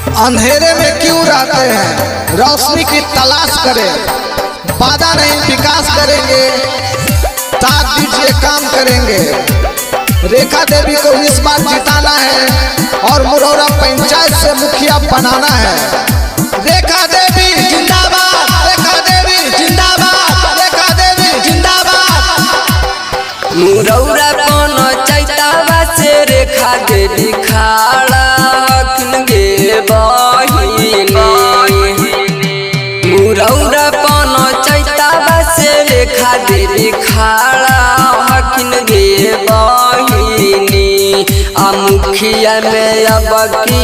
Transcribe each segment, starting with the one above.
अंधेरे में क्यों रहते हैं, रोशनी की तलाश करें। वादा नहीं विकास करेंगे, साथ दीजिए काम करेंगे। रेखा देवी को इस बार जिताना है और मुरौरा पंचायत से मुखिया बनाना है। रेखा देवी जिंदाबाद, रेखा देवी जिंदाबाद, रेखा देवी जिंदाबाद। मुरौरा पंचायतवा से रेखा देवी खाड़ा हकिन गे बहिनी। मुरौरा पंचायतवा से रेखा देवी खाड़ा हकिन गे बहिनी। आ मुखिया में अब की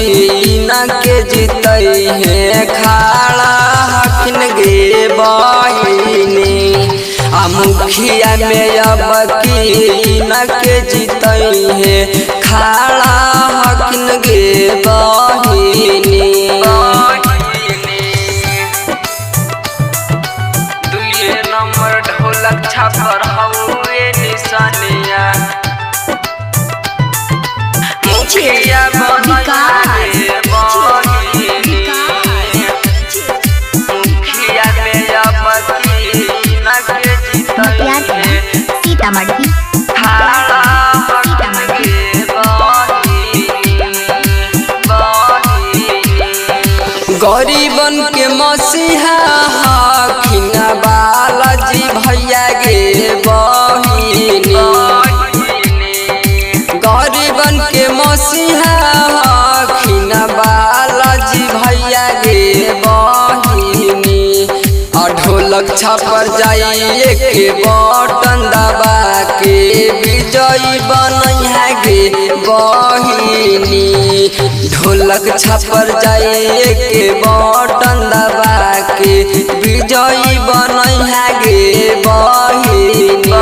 न के जीतई है खाड़ा हकिन गे बहिनी। आ मुखिया में अब की न के जीतई है खाड़ा हकिन गे बहिनी। दुए नंबर ढोलक छापर हउए निशानिया। मुखिया बनैया गे बहिनी। मुखिया में अब की न के जीतई है सीतामढ़ी खाड़ा हकिन गे बहिनी। गरीबन के मसीहा हखिन बालाजी भैया गे बहिनी। गरीबन के मसीहा हखिन बालाजी भैया गे बहिनी। आ ढोलक छापर जाइए के बटन दबा के विजयी बनैया गे बहिनी। ढोलक छापर जाइए के बटन दबा के विजयी बनैया गे बहिनी।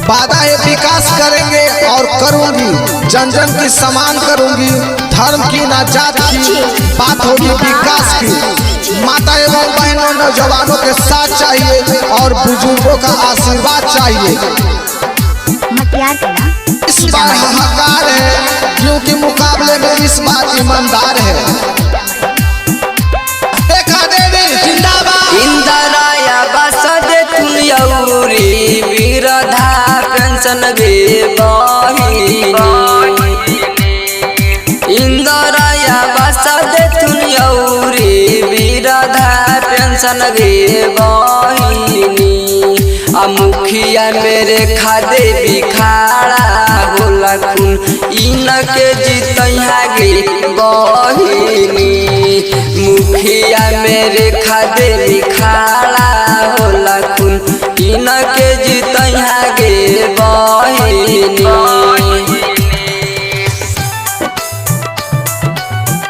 वादा है विकास करेंगे और करूंगी, जन जन की समान करूंगी। धर्म की ना जात की बात होगी विकास की। माता एवं बहनों नौजवानों के साथ चाहिए और बुजुर्गों का आशीर्वाद चाहिए। इस बार हाहाकार है क्योंकि मुकाबले में इस बार ईमानदार है। रेखा देवी जिंदाबाद। इंदराया बस दे तुलयौरी विरधा पेंशन गे बहिनी। इंदराया बस दे तुलयौरी विरधा पेंशन गे बहिनी। आ मुखिया मेरे रेखा देवी खाड़ा होला खून इन के जीतैया गे बहिनी। मुखिया मेरे रेखा देवी खाड़ा होला खून इन के जीतैया गे बहिनी।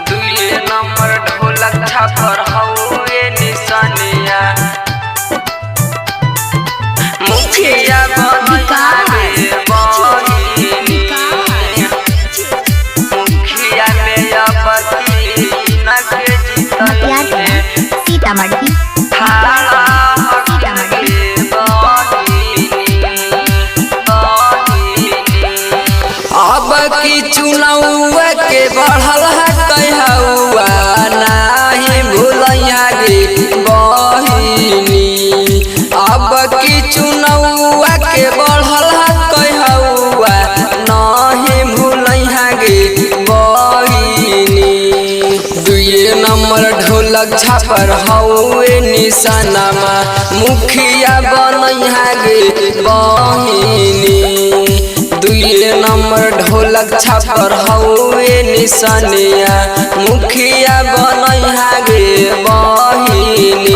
दुए नंबर ढोलक छापर हउए निशानिया। मुखिया बनैया गे बहिनी। मुखिया में अब की न के जीतई है सीतामढ़ी खाड़ा हकिन गे बहिनी। अब की चुनाव के बढ़ल है कहौआ नाही भूलैया गे बहिनी। अब की चुनाव के बढ़ल है कहौआ नाही भूलैया गे बहिनी। दुए नंबर ढोलक छापर हउए निशानमा। मुखिया बनैया गे बहिनी। दुए नंबर ढोलक छापर हउए निशानिया। मुखिया बनैया गे बहिनी।